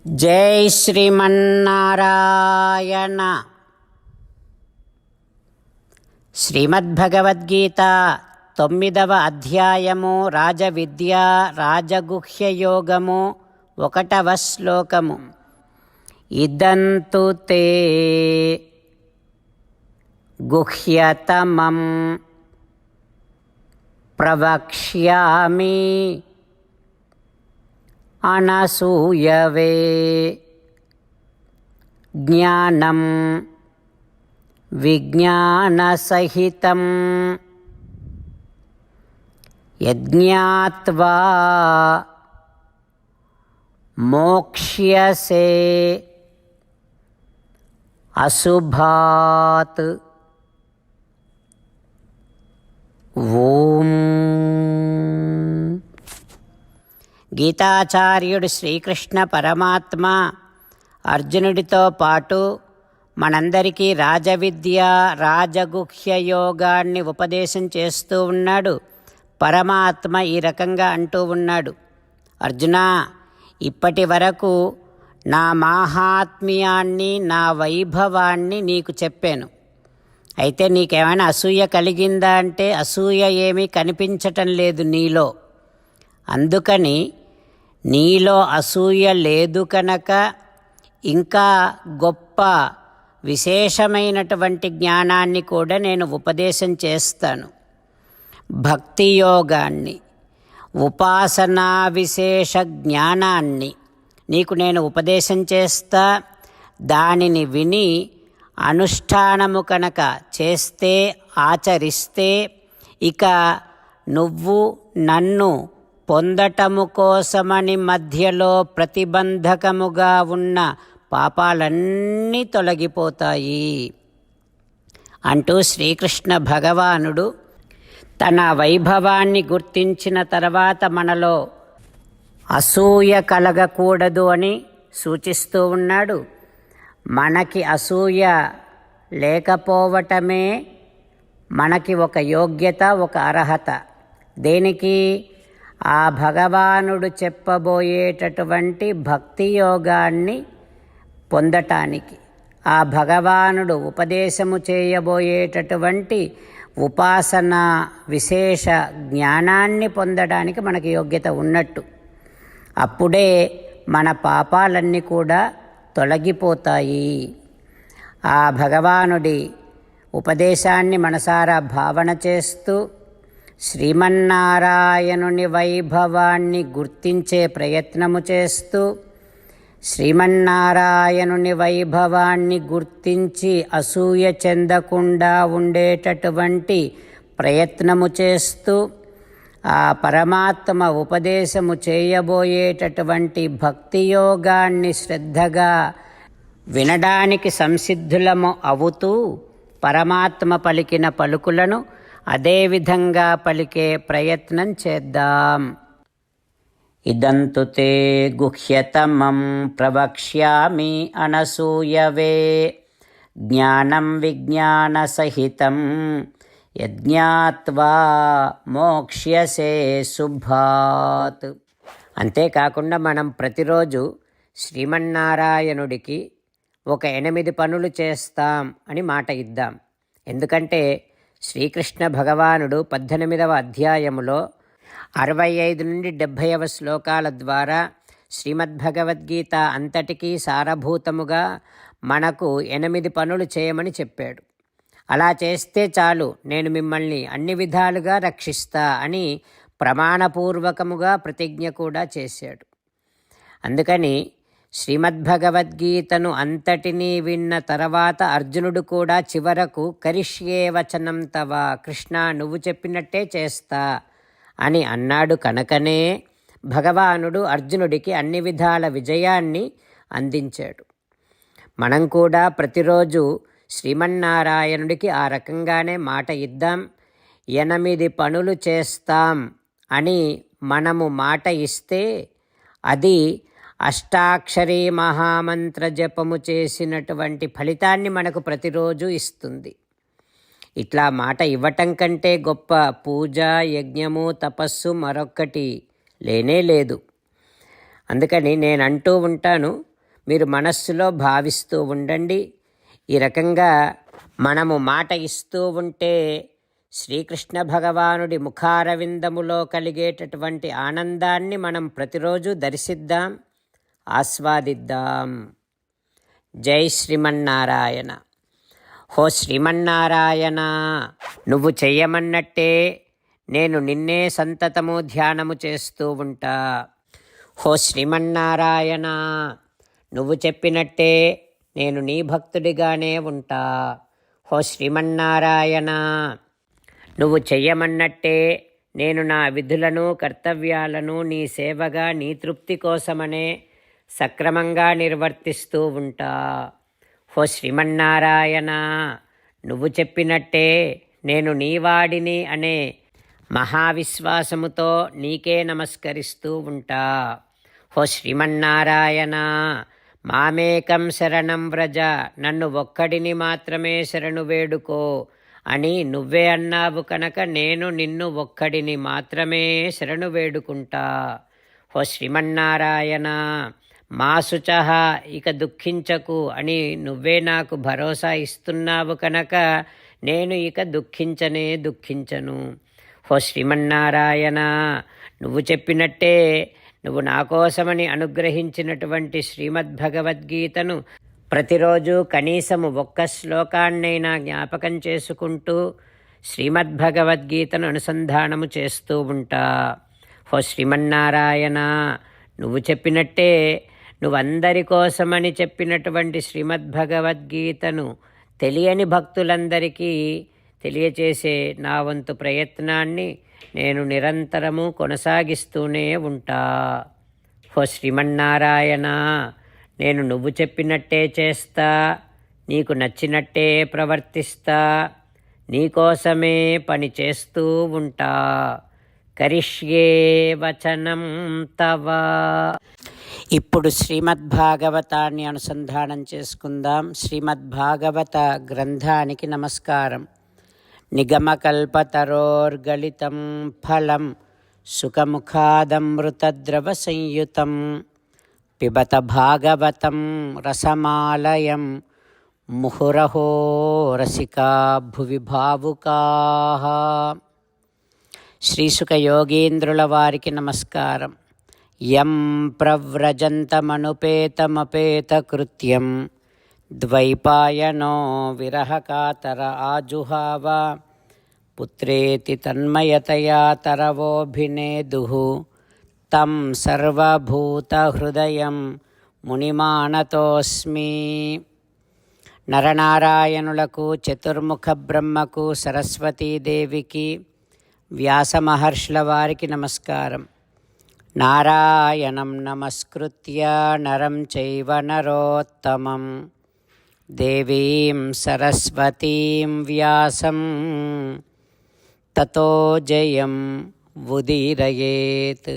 జై శ్రీమన్నారాయణ. శ్రీమద్భగవద్గీత 9వ అధ్యాయము రాజవిద్య రాజగుహ్యయోగము 1వ శ్లోకము. ఇదంతు తే గుహ్యతమం ప్రవక్ష్యామి అనసూయవే జ్ఞానం విజ్ఞానసహితం యజ్ఞాత్వా మోక్ష్యసే అశుభాత్. ఓం. గీతాచార్యుడు శ్రీకృష్ణ పరమాత్మ అర్జునుడితో పాటు మనందరికీ రాజవిద్య రాజగుహ్య యోగాన్ని ఉపదేశం చేస్తూ ఉన్నాడు. పరమాత్మ ఈ రకంగా అంటూ ఉన్నాడు, అర్జునా, ఇప్పటి వరకు నా మాహాత్మ్యాన్ని నా వైభవాన్ని నీకు చెప్పాను. అయితే నీకేమైనా అసూయ కలిగిందా అంటే అసూయ ఏమీ కనిపించటం లేదు నీలో. అందుకని నీలో అసూయ లేదు కనుక ఇంకా గొప్ప విశేషమైనటువంటి జ్ఞానాన్ని కూడా నేను ఉపదేశం చేస్తాను. భక్తి యోగాన్ని, ఉపాసనా విశేష జ్ఞానాన్ని నీకు నేను ఉపదేశం చేస్తా. దానిని విని అనుష్ఠానము కనుక చేస్తే, ఆచరిస్తే, ఇక నువ్వు నన్ను పొందటము కోసమని మధ్యలో ప్రతిబంధకముగా ఉన్న పాపాలన్నీ తొలగిపోతాయి అంటూ శ్రీకృష్ణ భగవానుడు తన వైభవాన్ని గుర్తించిన తర్వాత మనలో అసూయ కలగకూడదు అని సూచిస్తూ ఉన్నాడు. మనకి అసూయ లేకపోవటమే మనకి ఒక యోగ్యత, ఒక అర్హత. దేనికి? ఆ భగవానుడు చెప్పబోయేటటువంటి భక్తి యోగాన్ని పొందటానికి, ఆ భగవానుడు ఉపదేశము చేయబోయేటటువంటి ఉపాసన విశేష జ్ఞానాన్ని పొందడానికి మనకి యోగ్యత ఉన్నట్టు. అప్పుడే మన పాపాలన్నీ కూడా తొలగిపోతాయి. ఆ భగవానుడి ఉపదేశాన్ని మనసారా భావన చేస్తూ శ్రీమన్నారాయణుని వైభవాన్ని గుర్తించే ప్రయత్నము చేస్తూ, శ్రీమన్నారాయణుని వైభవాన్ని గుర్తించి అసూయ చెందకుండా ఉండేటటువంటి ప్రయత్నము చేస్తూ, ఆ పరమాత్మ ఉపదేశము చేయబోయేటటువంటి భక్తి యోగాన్ని శ్రద్ధగా వినడానికి సంసిద్ధులము అవుతూ పరమాత్మ పలికిన పలుకులను అదేవిధంగా పలికే ప్రయత్నం చేద్దాం. ఇదంతు తే గుహ్యతమం ప్రవక్ష్యామి అనసూయవే జ్ఞానం విజ్ఞానసహితం యజ్ఞాత్వా మోక్ష్యసే శుభాత్. అంతేకాకుండా మనం ప్రతిరోజు శ్రీమన్నారాయణుడికి ఒక 8 పనులు చేస్తాం అని మాట ఇద్దాం. ఎందుకంటే శ్రీకృష్ణ భగవానుడు 18వ అధ్యాయములో 65 నుండి 70వ శ్లోకాల ద్వారా శ్రీమద్భగవద్గీత అంతటికీ సారభూతముగా మనకు 8 పనులు చేయమని చెప్పాడు. అలా చేస్తే చాలు, నేను మిమ్మల్ని అన్ని విధాలుగా రక్షిస్తా అని ప్రమాణపూర్వకముగా ప్రతిజ్ఞ కూడా చేశాడు. అందుకని శ్రీమద్భగవద్గీతను అంతటినీ విన్న తర్వాత అర్జునుడు కూడా చివరకు కరిష్యే వచనం తవ, కృష్ణ నువ్వు చెప్పినట్టే చేస్తా అని అన్నాడు. కనుకనే భగవానుడు అర్జునుడికి అన్ని విధాల విజయాన్ని అందించాడు. మనం కూడా ప్రతిరోజు శ్రీమన్నారాయణుడికి ఆ రకంగానే మాట ఇద్దాం. 8 పనులు చేస్తాం అని మనము మాట ఇస్తే అది అష్టాక్షరీ మహామంత్ర జపము చేసినటువంటి ఫలితాన్ని మనకు ప్రతిరోజు ఇస్తుంది. ఇట్లా మాట ఇవ్వటం కంటే గొప్ప పూజ, యజ్ఞము, తపస్సు మరొక్కటి లేనే లేదు. అందుకని నేను అంటూ ఉంటాను, మీరు మనస్సులో భావిస్తూ ఉండండి. ఈ రకంగా మనము మాట ఇస్తూ ఉంటే శ్రీకృష్ణ భగవానుడి ముఖారవిందములో కలిగేటటువంటి ఆనందాన్ని మనం ప్రతిరోజు దర్శిద్దాం, ఆస్వాదిద్దాం. జై శ్రీమన్నారాయణ. హో శ్రీమన్నారాయణ, నువ్వు చెయ్యమన్నట్టే నేను నిన్నే సంతతము ధ్యానము చేస్తూ ఉంటా. హో శ్రీమన్నారాయణ, నువ్వు చెప్పినట్టే నేను నీ భక్తుడిగానే ఉంటా. హో శ్రీమన్నారాయణ, నువ్వు చెయ్యమన్నట్టే నేను నా విధులను కర్తవ్యాలను నీ సేవగా నీ తృప్తి కోసమనే సక్రమంగా నిర్వర్తిస్తూ ఉంటా. హో శ్రీమన్నారాయణ, నువ్వు చెప్పినట్టే నేను నీవాడిని అనే మహావిశ్వాసముతో నీకే నమస్కరిస్తూ ఉంటా. హో శ్రీమన్నారాయణ, మామేకం శరణం వ్రజ, నన్ను ఒక్కడిని మాత్రమే శరణు వేడుకో అని నువ్వే అన్నావు కనుక నేను నిన్ను ఒక్కడిని మాత్రమే శరణు వేడుకుంటా. హో శ్రీమన్నారాయణ, మా శుచః, ఇక దుఃఖించకు అని నువ్వే నాకు భరోసా ఇస్తున్నావు కనుక నేను ఇక దుఃఖించను. హో శ్రీమన్నారాయణ, నువ్వు చెప్పినట్టే నువ్వు నా కోసమని అనుగ్రహించినటువంటి శ్రీమద్భగవద్గీతను ప్రతిరోజు కనీసము ఒక్క శ్లోకాన్నైనా జ్ఞాపకం చేసుకుంటూ శ్రీమద్భగవద్గీతను అనుసంధానము చేస్తూ ఉంటా. హో శ్రీమన్నారాయణ, నువ్వు చెప్పినట్టే నువ్వందరి కోసమని చెప్పినటువంటి శ్రీమద్భగవద్గీతను తెలియని భక్తులందరికీ తెలియచేసే నా వంతు ప్రయత్నాన్ని నేను నిరంతరము కొనసాగిస్తూనే ఉంటా. హో శ్రీమన్నారాయణ, నేను నువ్వు చెప్పినట్టే చేస్తా, నీకు నచ్చినట్టే ప్రవర్తిస్తా, నీకోసమే పని చేస్తూ ఉంటా. కరిష్యే వచనం తవ. ఇప్పుడు శ్రీమద్భాగవతాన్ని అనుసంధానం చేసుకుందాం. శ్రీమద్భాగవత గ్రంథానికి నమస్కారం. నిగమకల్పతరోర్గళితం ఫలం సుఖముఖాదమృతద్రవ సంయుతం పిబత భాగవతం రసమాలయం ముహురహో రసికా భువి భావుకాః. శ్రీసుఖ యోగీంద్రుల వారికి నమస్కారం. యం ప్రవ్రజంతమనుపేతమపేతకృత్యం ద్వైపాయనో విరహకాతర ఆజుహావ పుత్రేతి తన్మయతయా తరవోభినేదుః తం సర్వభూతహృదయం మునిమానతోస్మి. నరనారాయణులకు, చతుర్ముఖ బ్రహ్మకు, సరస్వతీదేవికి, వ్యాస మహర్షుల వారికి నమస్కారం. నారాయణం నమస్కృత్య నరం చైవ నరోత్తమం దేవీం సరస్వతీం వ్యాసం తతో జయం ఉదీరయేత్.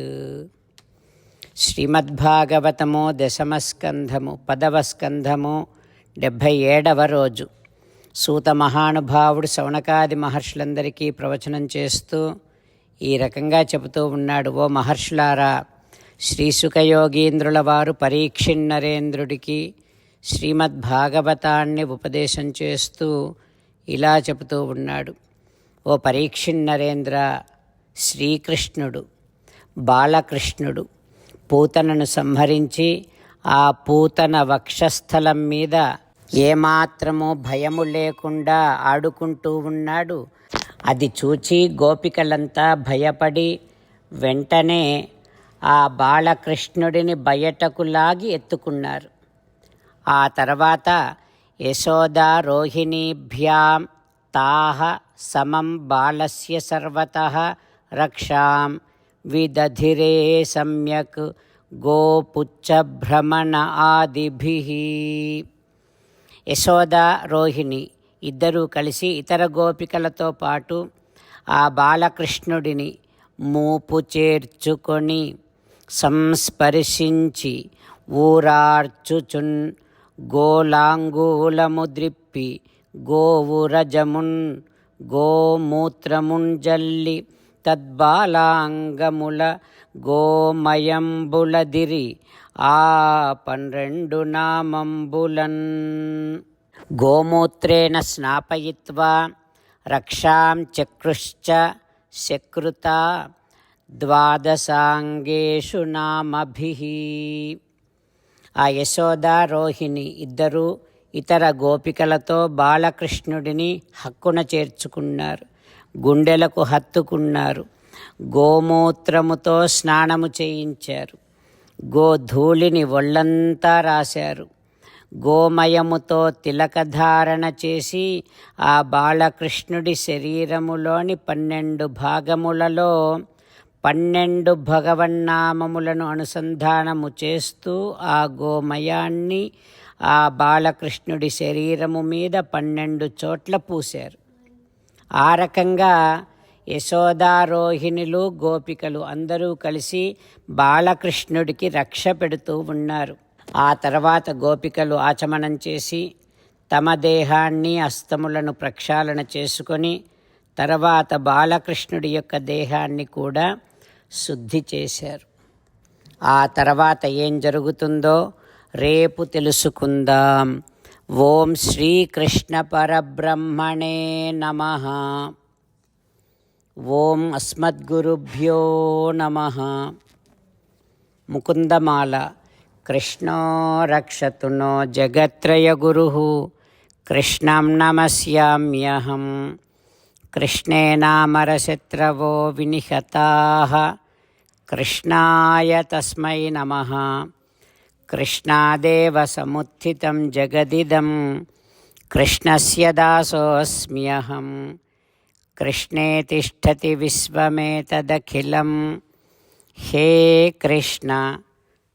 శ్రీమద్భాగవతము దశమస్కంధము 10వ స్కంధము 77వ రోజు. సూత మహానుభావుడు శౌనకాది మహర్షులందరికీ ప్రవచనం చేస్తూ ఈ రకంగా చెబుతూ ఉన్నాడు. ఓ మహర్షులారా, శ్రీసుఖయోగీంద్రుల వారు పరీక్షిన్నరేంద్రుడికి శ్రీమద్భాగవతాన్ని ఉపదేశం చేస్తూ ఇలా చెబుతూ ఉన్నాడు. ఓ పరీక్షిన్నరేంద్ర, శ్రీకృష్ణుడు బాలకృష్ణుడు పూతనను సంహరించి ఆ పూతన వక్షస్థలం మీద ఏమాత్రమూ భయము లేకుండా ఆడుకుంటూ ఉన్నాడు. అది చూచి గోపికలంతా భయపడి వెంటనే ఆ బాలకృష్ణుడిని బయటకు లాగి ఎత్తుకున్నారు. ఆ తర్వాత యశోదా రోహిణీభ్యాం తాహ సమం బాలస్య సర్వతః రక్షాం విదధిరే సమ్యక్ గోపుచ్చభ్రమణ ఆదిభిః. యశోదా రోహిణి ఇద్దరూ కలిసి ఇతర గోపికలతో పాటు ఆ బాలకృష్ణుడిని మూపు చేర్చుకొని సంస్పర్శించి ఊరార్చుచున్ గోలాంగూలము ద్రిప్పి గోవురజమున్ గోమూత్రముంజల్లి తద్బాలాంగముల గోమయంబులదిరి ఆ 12 నామంబులన్. గోమూత్రేణ స్నాపయిత్వా రక్షాం చక్రుశ్చ శకృత ద్వాదశాంగేషు నామభిః. ఆ యశోద, రోహిణి ఇద్దరూ ఇతర గోపికలతో బాలకృష్ణుడిని హక్కున చేర్చుకున్నారు, గుండెలకు హత్తుకున్నారు, గోమూత్రముతో స్నానము చేయించారు, గోధూళిని ఒళ్ళంతా రాశారు, గోమయముతో తిలకధారణ చేసి ఆ బాలకృష్ణుడి శరీరములోని 12 భాగములలో 12 భగవన్నామములను అనుసంధానము చేస్తూ ఆ గోమయాన్ని ఆ బాలకృష్ణుడి శరీరము మీద 12 చోట్ల పూశారు. ఆ రకంగా యశోదారోహిణులు, గోపికలు అందరూ కలిసి బాలకృష్ణుడికి రక్ష పెడుతూ ఉన్నారు. ఆ తర్వాత గోపికలు ఆచమనం చేసి తమ దేహాన్ని, హస్తములను ప్రక్షాళన చేసుకొని తర్వాత బాలకృష్ణుడి యొక్క దేహాన్ని కూడా శుద్ధి చేశారు. ఆ తర్వాత ఏం జరుగుతుందో రేపు తెలుసుకుందాం. ఓం శ్రీకృష్ణ పరబ్రహ్మణే నమః. ఓం అస్మద్గురుభ్యో నమః. ముకుందమాల. కృష్ణో రక్షతు నో జగత్రయగురుః. కృష్ణం నమస్యామ్యహం. కృష్ణేనామరశత్రవో వినిహతాః. కృష్ణాయ తస్మై నమః. కృష్ణాదేవ సముత్థితం జగదిదం. కృష్ణస్య దాసోऽస్మ్యహం. కృష్ణే తిష్టతి విశ్వమేతదఖిలం. హే కృష్ణ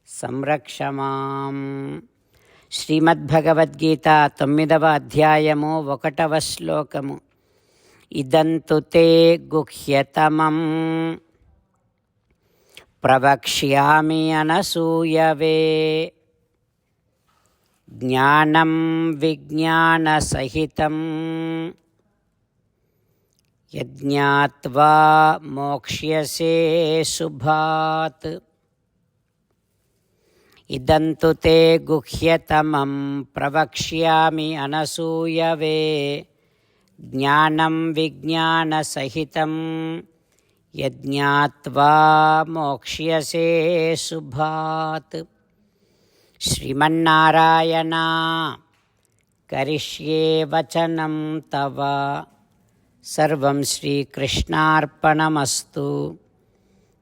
సంరక్ష మాం. శ్రీమద్భగవద్గీత 9వ అధ్యాయము 1వ శ్లోకము. ఇదంతు తే గుహ్యతమం ప్రవక్ష్యామి అనసూయవే. జ్ఞానం విజ్ఞానసహితం యజ్ఞాత్వా మోక్ష్యసే శుభాత్. ఇదంతు తే గుహ్యతమం ప్రవక్ష్యామి అనసూయవే. జ్ఞానం విజ్ఞానసహితం యజ్ఞాత్వా మోక్ష్యసే శుభాత్. శ్రీమన్నారాయణ కరిష్యే వచనం తవ. సర్వం శ్రీకృష్ణార్పణమస్తు.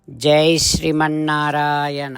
జై శ్రీమన్నారాయణ.